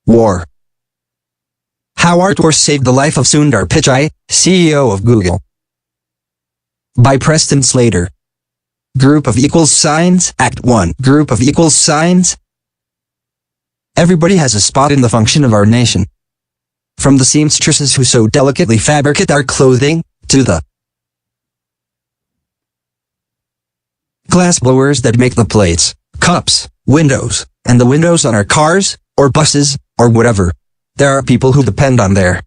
War. How ARTWARS saved the life of Sundar Pichai, CEO of Google. By Preston Slater. Group of equals signs. Act 1. Group of equals signs. Everybody has a spot in the function of our nation. From the seamstresses who so delicately fabricate our clothing, to the glassblowers that make the plates, cups, windows, and the windows on our cars, or buses, or whatever. There are people who depend on their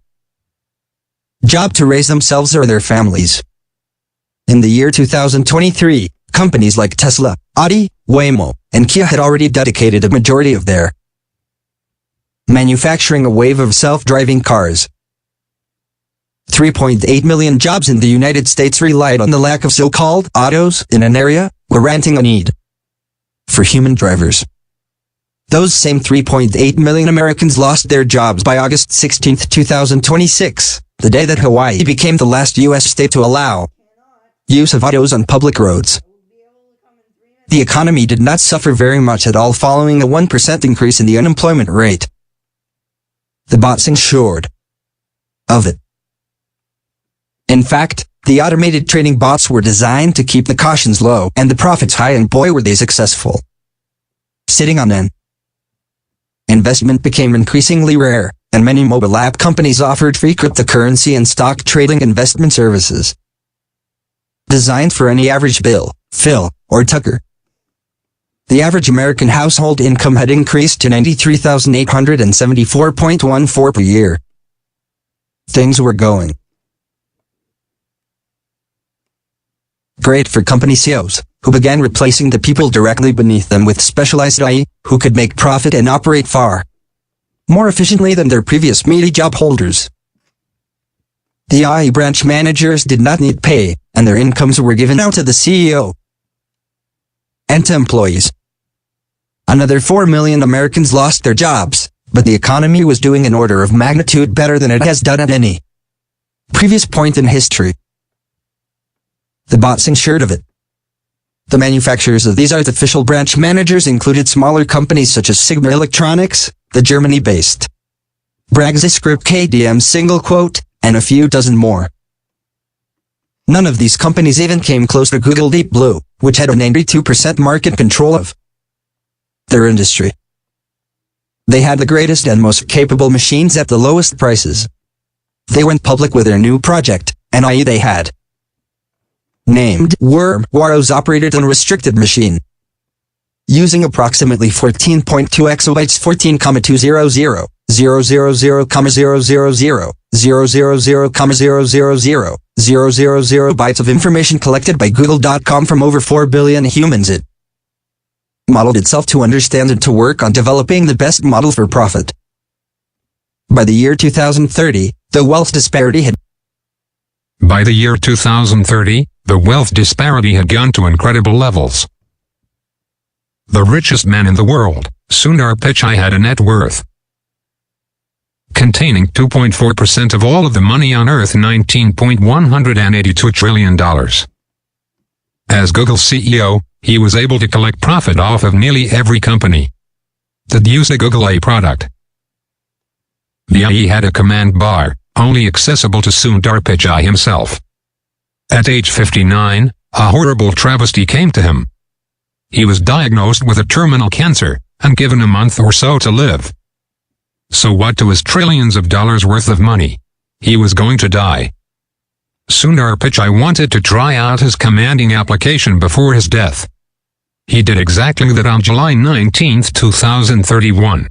job to raise themselves or their families. In the year 2023, companies like Tesla, Audi, Waymo, and Kia had already dedicated a majority of their manufacturing a wave of self-driving cars. 3.8 million jobs in the United States relied on the lack of so-called autos in an area where granting a need for human drivers. Those same 3.8 million Americans lost their jobs by August 16, 2026, the day that Hawaii became the last U.S. state to allow use of autos on public roads. The economy did not suffer very much at all following a 1% increase in the unemployment rate. The bots ensured of it. In fact, the automated trading bots were designed to keep the cautions low and the profits high, and boy were they successful. Sitting on an investment became increasingly rare, and many mobile app companies offered free cryptocurrency and stock trading investment services designed for any average Bill, Phil, or Tucker. The average American household income had increased to $93,874.14 per year. Things were going great for company CEOs, who began replacing the people directly beneath them with specialized AI, who could make profit and operate far more efficiently than their previous meaty job holders. The AI branch managers did not need pay, and their incomes were given out to the CEO and to employees. Another 4 million Americans lost their jobs, but the economy was doing an order of magnitude better than it has done at any previous point in history. The bots ensured of it. The manufacturers of these artificial branch managers included smaller companies such as Sigma Electronics, the Germany-based Braxiscript KDM single quote, and a few dozen more. None of these companies even came close to Google Deep Blue, which had a 92% market control of their industry. They had the greatest and most capable machines at the lowest prices. They went public with their new project, and i.e. they had named ARTWARS operated unrestricted machine. Using approximately 14.2 exabytes 14,200, 000, 000, 000, 000 bytes of information collected by Google.com from over 4 billion humans. It modeled itself to understand and to work on developing the best model for profit. By the year 2030, the wealth disparity had gone to incredible levels. The richest man in the world, Sundar Pichai, had a net worth containing 2.4% of all of the money on Earth, $19.182 trillion. As Google CEO, he was able to collect profit off of nearly every company that used a Google AI product. The AI had a command bar, only accessible to Sundar Pichai himself. At age 59, a horrible travesty came to him. He was diagnosed with a terminal cancer, and given a month or so to live. So what to his trillions of dollars worth of money? He was going to die. Sundar Pichai wanted to try out his commanding application before his death. He did exactly that on July 19, 2031.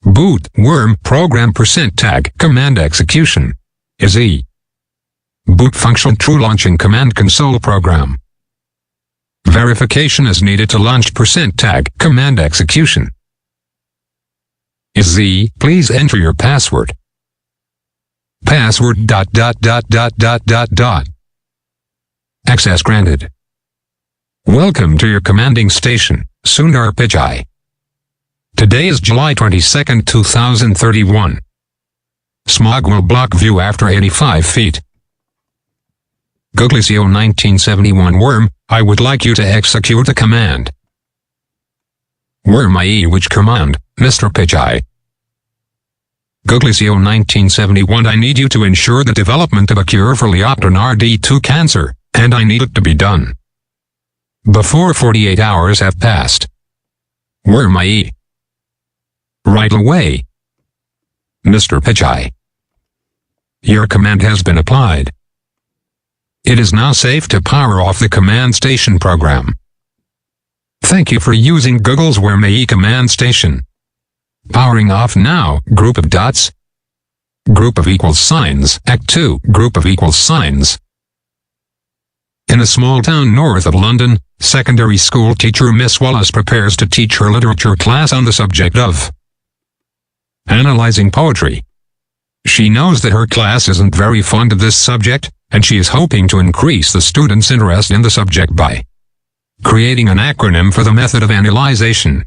Boot, worm, program %tag, command execution. Is E. Boot function true launching command console program. Verification is needed to launch %tag, command execution. Is Z, please enter your password. Password ... Access granted. Welcome to your commanding station, Sundar Pichai. Today is July 22, 2031. Smog will block view after 85 feet. Googlesio 1971 worm, I would like you to execute a command. Where my which command, Mr. Pichai? Googlesio 1971 I need you to ensure the development of a cure for RD2 cancer, and I need it to be done before 48 hours have passed. Where my right away, Mr. Pichai. Your command has been applied. It is now safe to power off the command station program. Thank you for using Google's Where my command station. Powering off now, group of dots. Group of equals signs, Act 2, group of equals signs. In a small town north of London, secondary school teacher Miss Wallace prepares to teach her literature class on the subject of analyzing poetry. She knows that her class isn't very fond of this subject, and she is hoping to increase the students' interest in the subject by creating an acronym for the method of analyzation.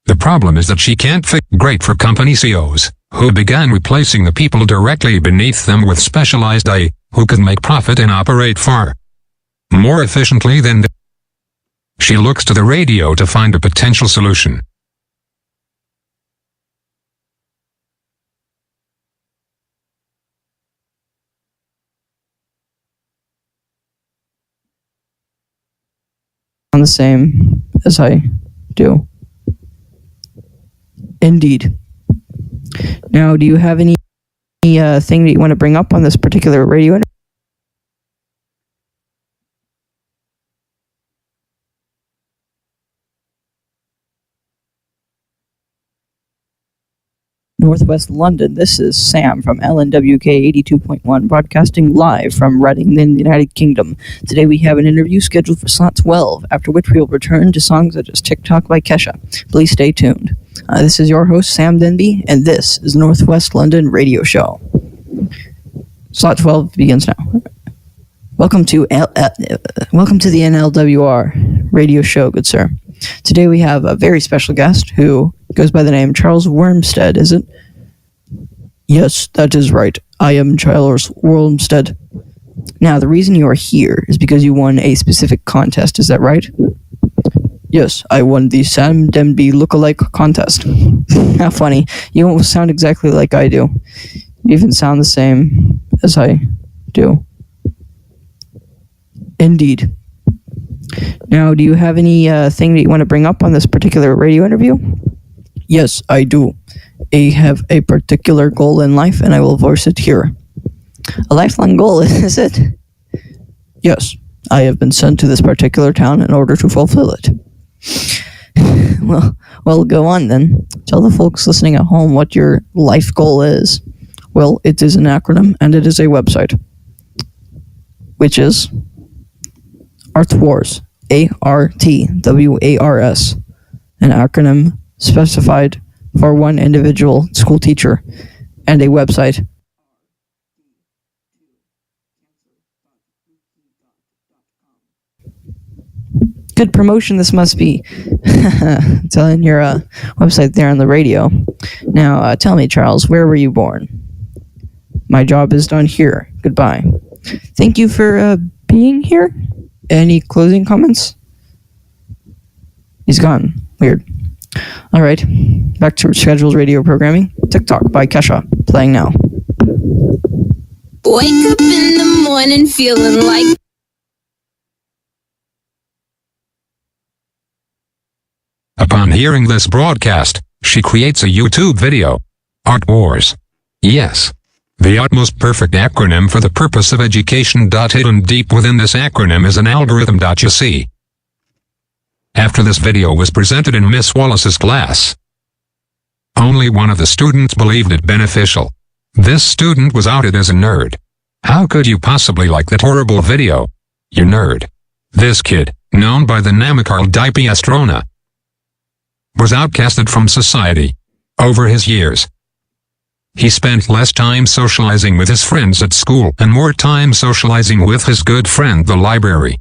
The problem is that she can't fit great for company CEOs, who began replacing the people directly beneath them with specialized AI, who could make profit and operate far more efficiently than She looks to the radio to find a potential solution. On the same as I do. Indeed. Now, do you have any thing that you want to bring up on this particular radio interview? Northwest London, this is Sam from LNWK 82.1, broadcasting live from Reading in the United Kingdom. Today we have an interview scheduled for slot 12, after which we will return to songs such as TikTok by Kesha. Please stay tuned. This is your host, Sam Denby, and this is Northwest London Radio Show. Slot 12 begins now. Welcome to the NLWR Radio Show, good sir. Today we have a very special guest who goes by the name Charles Wormstead, is it? Yes, that is right. I am Charles Wormstead. Now, the reason you are here is because you won a specific contest, is that right? Yes, I won the Sam Denby Lookalike contest. How funny. You don't sound exactly like I do. You even sound the same as I do. Indeed. Now, do you have any thing that you want to bring up on this particular radio interview? Yes, I do. I have a particular goal in life, and I will voice it here. A lifelong goal, is it? Yes, I have been sent to this particular town in order to fulfill it. Well, go on then. Tell the folks listening at home what your life goal is. Well, it is an acronym, and it is a website, which is ARTWARS, ARTWARS, an acronym specified for one individual school teacher, and a website. Good promotion this must be. Telling your website there on the radio. Now, tell me, Charles, where were you born? My job is done here. Goodbye. Thank you for being here. Any closing comments? He's gone. Weird. All right. Back to scheduled radio programming. TikTok by Kesha. Playing now. Wake up in the morning feeling like... Upon hearing this broadcast, she creates a YouTube video. ARTWARS. Yes. The utmost perfect acronym for the purpose of education. Hidden deep within this acronym is an algorithm. You see. After this video was presented in Miss Wallace's class, only one of the students believed it beneficial. This student was outed as a nerd. How could you possibly like that horrible video? You nerd. This kid, known by the namakarl Dipiestrona, was outcasted from society. Over his years, he spent less time socializing with his friends at school and more time socializing with his good friend the library.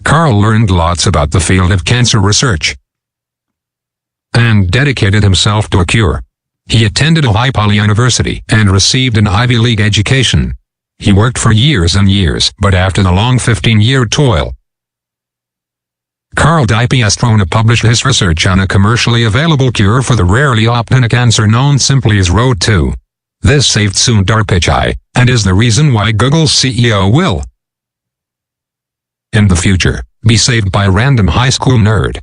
Carl learned lots about the field of cancer research and dedicated himself to a cure. He attended Ohio Poly University and received an Ivy League education. He worked for years and years, but after the long 15-year toil, Carl Carl Di Pietrona published his research on a commercially available cure for the rare Leoptina cancer known simply as ROD2. This saved Sundar Pichai, and is the reason why Google's CEO will, in the future, be saved by a random high school nerd.